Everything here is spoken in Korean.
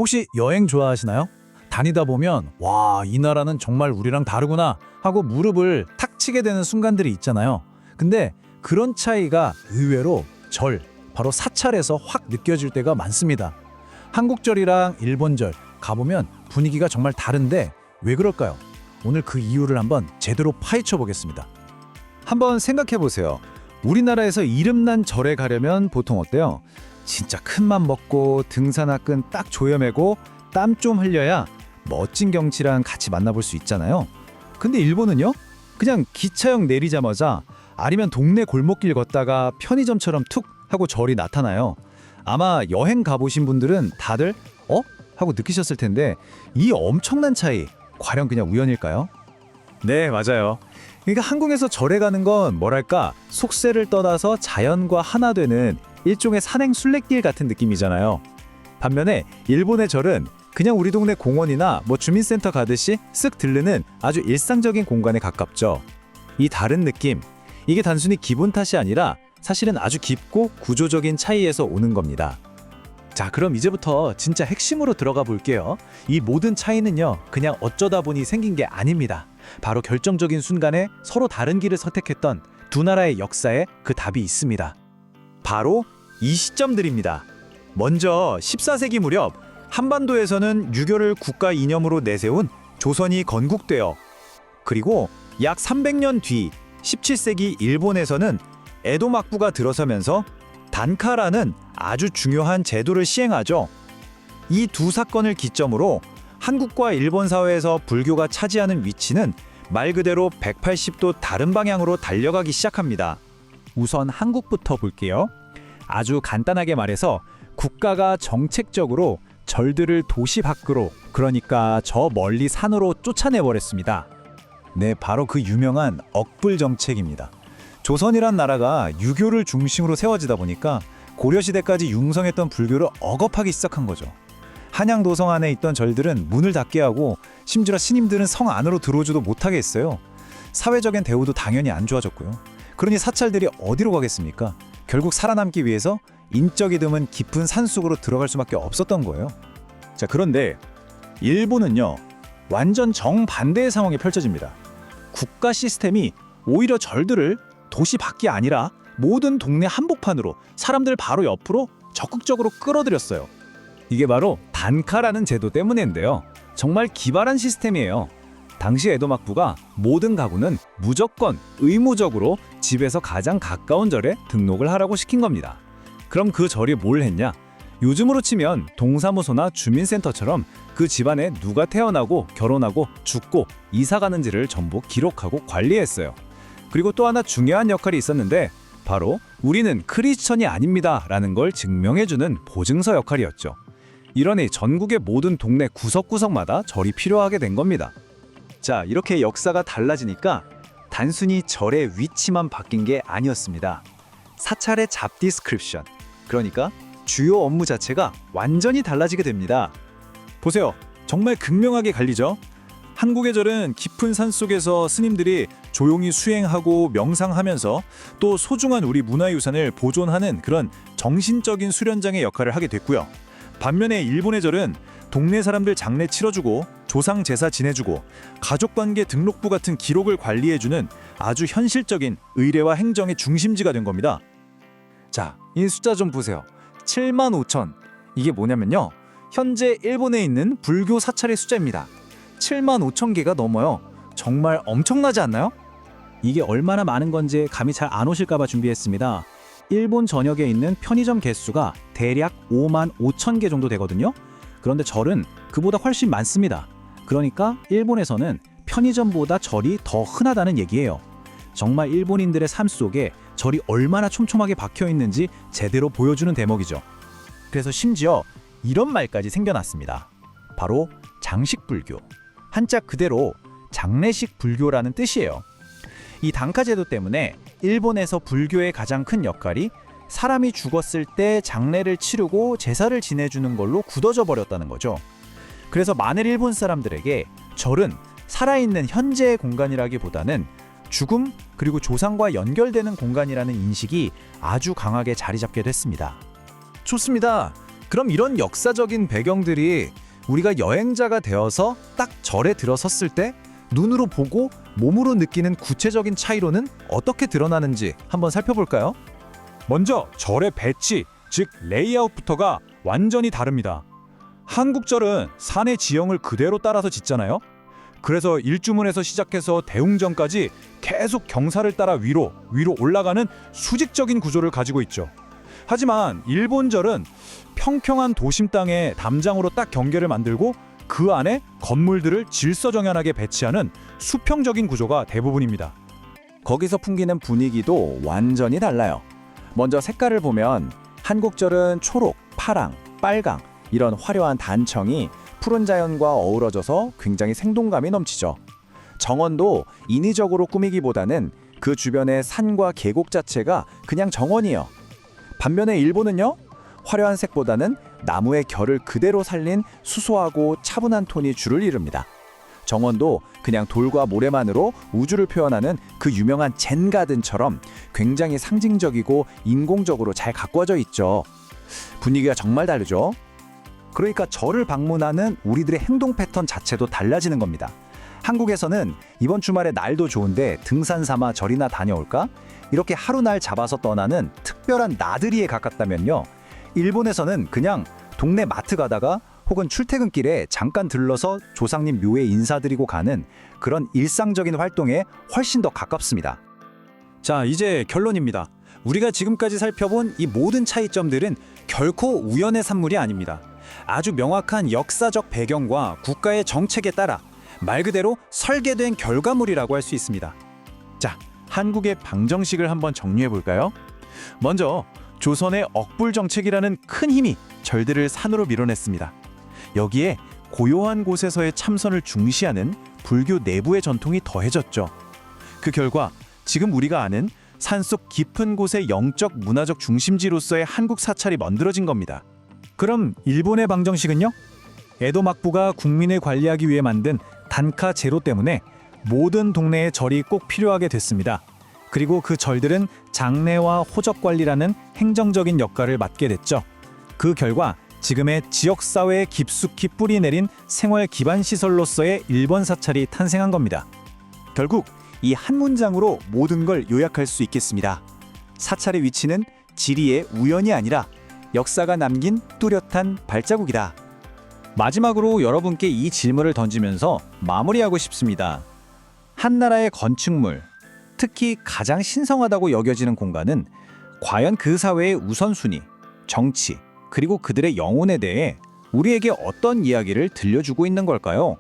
혹시 여행 좋아하시나요? 다니다 보면 와, 이 나라는 정말 우리랑 다르구나 하고 무릎을 탁 치게 되는 순간들이 있잖아요. 근데 그런 차이가 의외로 바로 사찰에서 확 느껴질 때가 많습니다. 한국절이랑 일본절 가보면 분위기가 정말 다른데 왜 그럴까요? 오늘 그 이유를 한번 제대로 파헤쳐 보겠습니다. 한번 생각해 보세요. 우리나라에서 이름난 절에 가려면 보통 어때요? 진짜 큰맘 먹고 등산화끈 딱 조여매고 땀 좀 흘려야 멋진 경치랑 같이 만나볼 수 있잖아요. 근데 일본은요? 그냥 기차역 내리자마자 아니면 동네 골목길 걷다가 편의점처럼 툭 하고 절이 나타나요. 아마 여행 가보신 분들은 다들 하고 느끼셨을 텐데 이 엄청난 차이 과연 그냥 우연일까요? 네, 맞아요. 그러니까 한국에서 절에 가는 건 뭐랄까 속세를 떠나서 자연과 하나 되는 일종의 산행 순례길 같은 느낌이잖아요. 반면에 일본의 절은 그냥 우리 동네 공원이나 주민센터 가듯이 쓱 들르는 아주 일상적인 공간에 가깝죠. 이 다른 느낌, 이게 단순히 기분 탓이 아니라 사실은 아주 깊고 구조적인 차이에서 오는 겁니다. 자, 그럼 이제부터 진짜 핵심으로 들어가 볼게요. 이 모든 차이는요, 그냥 어쩌다 보니 생긴 게 아닙니다. 바로 결정적인 순간에 서로 다른 길을 선택했던 두 나라의 역사에 그 답이 있습니다. 바로 이 시점들입니다. 먼저 14세기 무렵 한반도에서는 유교를 국가 이념으로 내세운 조선이 건국되어, 그리고 약 300년 뒤 17세기 일본에서는 에도 막부가 들어서면서 단카라는 아주 중요한 제도를 시행하죠. 이 두 사건을 기점으로 한국과 일본 사회에서 불교가 차지하는 위치는 말 그대로 180도 다른 방향으로 달려가기 시작합니다. 우선 한국부터 볼게요. 아주 간단하게 말해서 국가가 정책적으로 절들을 도시 밖으로, 그러니까 저 멀리 산으로 쫓아내버렸습니다. 네, 바로 그 유명한 억불 정책입니다. 조선이란 나라가 유교를 중심으로 세워지다 보니까 고려시대까지 융성했던 불교를 억압하기 시작한 거죠. 한양 도성 안에 있던 절들은 문을 닫게 하고 심지어 스님들은 성 안으로 들어오지도 못하게 했어요. 사회적인 대우도 당연히 안 좋아졌고요. 그러니 사찰들이 어디로 가겠습니까? 결국 살아남기 위해서 인적이 드문 깊은 산속으로 들어갈 수밖에 없었던 거예요. 자, 그런데 일본은요, 완전 정반대의 상황이 펼쳐집니다. 국가 시스템이 오히려 절들을 도시 밖이 아니라 모든 동네 한복판으로, 사람들 바로 옆으로 적극적으로 끌어들였어요. 이게 바로 단카라는 제도 때문인데요. 정말 기발한 시스템이에요. 당시 에도 막부가 모든 가구는 무조건 의무적으로 집에서 가장 가까운 절에 등록을 하라고 시킨 겁니다. 그럼 그 절이 뭘 했냐? 요즘으로 치면 동사무소나 주민센터처럼 그 집안에 누가 태어나고 결혼하고 죽고 이사 가는지를 전부 기록하고 관리했어요. 그리고 또 하나 중요한 역할이 있었는데 바로 우리는 크리스천이 아닙니다 라는 걸 증명해주는 보증서 역할이었죠. 이러니 전국의 모든 동네 구석구석마다 절이 필요하게 된 겁니다. 자, 이렇게 역사가 달라지니까 단순히 절의 위치만 바뀐 게 아니었습니다. 사찰의 잡 디스크립션, 그러니까 주요 업무 자체가 완전히 달라지게 됩니다. 보세요. 정말 극명하게 갈리죠? 한국의 절은 깊은 산속에서 스님들이 조용히 수행하고 명상하면서 또 소중한 우리 문화유산을 보존하는 그런 정신적인 수련장의 역할을 하게 됐고요. 반면에 일본의 절은 동네 사람들 장례 치러주고 조상 제사 지내주고 가족관계 등록부 같은 기록을 관리해주는 아주 현실적인 의례와 행정의 중심지가 된 겁니다. 자, 이 숫자 좀 보세요. 75,000. 이게 뭐냐면요, 현재 일본에 있는 불교 사찰의 숫자입니다. 75,000개가 넘어요. 정말 엄청나지 않나요? 이게 얼마나 많은 건지 감이 잘 안 오실까봐 준비했습니다. 일본 전역에 있는 편의점 개수가 대략 55,000개 정도 되거든요. 그런데 절은 그보다 훨씬 많습니다. 그러니까 일본에서는 편의점보다 절이 더 흔하다는 얘기예요. 정말 일본인들의 삶 속에 절이 얼마나 촘촘하게 박혀 있는지 제대로 보여주는 대목이죠. 그래서 심지어 이런 말까지 생겨났습니다. 바로 장식불교. 한자 그대로 장례식 불교라는 뜻이에요. 이 단카 제도 때문에 일본에서 불교의 가장 큰 역할이 사람이 죽었을 때 장례를 치르고 제사를 지내주는 걸로 굳어져 버렸다는 거죠. 그래서 많은 일본 사람들에게 절은 살아있는 현재의 공간이라기보다는 죽음 그리고 조상과 연결되는 공간이라는 인식이 아주 강하게 자리 잡게 됐습니다. 좋습니다. 그럼 이런 역사적인 배경들이 우리가 여행자가 되어서 딱 절에 들어섰을 때 눈으로 보고 몸으로 느끼는 구체적인 차이로는 어떻게 드러나는지 한번 살펴볼까요? 먼저 절의 배치, 즉 레이아웃부터가 완전히 다릅니다. 한국 절은 산의 지형을 그대로 따라서 짓잖아요. 그래서 일주문에서 시작해서 대웅전까지 계속 경사를 따라 위로 올라가는 수직적인 구조를 가지고 있죠. 하지만 일본 절은 평평한 도심 땅에 담장으로 딱 경계를 만들고 그 안에 건물들을 질서정연하게 배치하는 수평적인 구조가 대부분입니다. 거기서 풍기는 분위기도 완전히 달라요. 먼저 색깔을 보면 한국절은 초록, 파랑, 빨강 이런 화려한 단청이 푸른 자연과 어우러져서 굉장히 생동감이 넘치죠. 정원도 인위적으로 꾸미기보다는 그 주변의 산과 계곡 자체가 그냥 정원이에요. 반면에 일본은요, 화려한 색보다는 나무의 결을 그대로 살린 수소하고 차분한 톤이 주를 이룹니다. 정원도 그냥 돌과 모래만으로 우주를 표현하는 그 유명한 젠 가든처럼 굉장히 상징적이고 인공적으로 잘 가꿔져 있죠. 분위기가 정말 다르죠. 그러니까 절을 방문하는 우리들의 행동 패턴 자체도 달라지는 겁니다. 한국에서는 이번 주말에 날도 좋은데 등산 삼아 절이나 다녀올까? 이렇게 하루 날 잡아서 떠나는 특별한 나들이에 가깝다면요, 일본에서는 그냥 동네 마트 가다가 혹은 출퇴근길에 잠깐 들러서 조상님 묘에 인사드리고 가는 그런 일상적인 활동에 훨씬 더 가깝습니다. 자, 이제 결론입니다. 우리가 지금까지 살펴본 이 모든 차이점들은 결코 우연의 산물이 아닙니다. 아주 명확한 역사적 배경과 국가의 정책에 따라 말 그대로 설계된 결과물이라고 할 수 있습니다. 자, 한국의 방정식을 한번 정리해 볼까요? 먼저 조선의 억불 정책이라는 큰 힘이 절들을 산으로 밀어냈습니다. 여기에 고요한 곳에서의 참선을 중시하는 불교 내부의 전통이 더해졌죠. 그 결과 지금 우리가 아는 산속 깊은 곳의 영적 문화적 중심지로서의 한국 사찰이 만들어진 겁니다. 그럼 일본의 방정식은요? 에도 막부가 국민을 관리하기 위해 만든 단카 제로 때문에 모든 동네에 절이 꼭 필요하게 됐습니다. 그리고 그 절들은 장례와 호적 관리라는 행정적인 역할을 맡게 됐죠. 그 결과 지금의 지역사회에 깊숙이 뿌리 내린 생활 기반 시설로서의 일본 사찰이 탄생한 겁니다. 결국 이 한 문장으로 모든 걸 요약할 수 있겠습니다. 사찰의 위치는 지리의 우연이 아니라 역사가 남긴 뚜렷한 발자국이다. 마지막으로 여러분께 이 질문을 던지면서 마무리하고 싶습니다. 한 나라의 건축물, 특히 가장 신성하다고 여겨지는 공간은 과연 그 사회의 우선순위, 정치, 그리고 그들의 영혼에 대해 우리에게 어떤 이야기를 들려주고 있는 걸까요?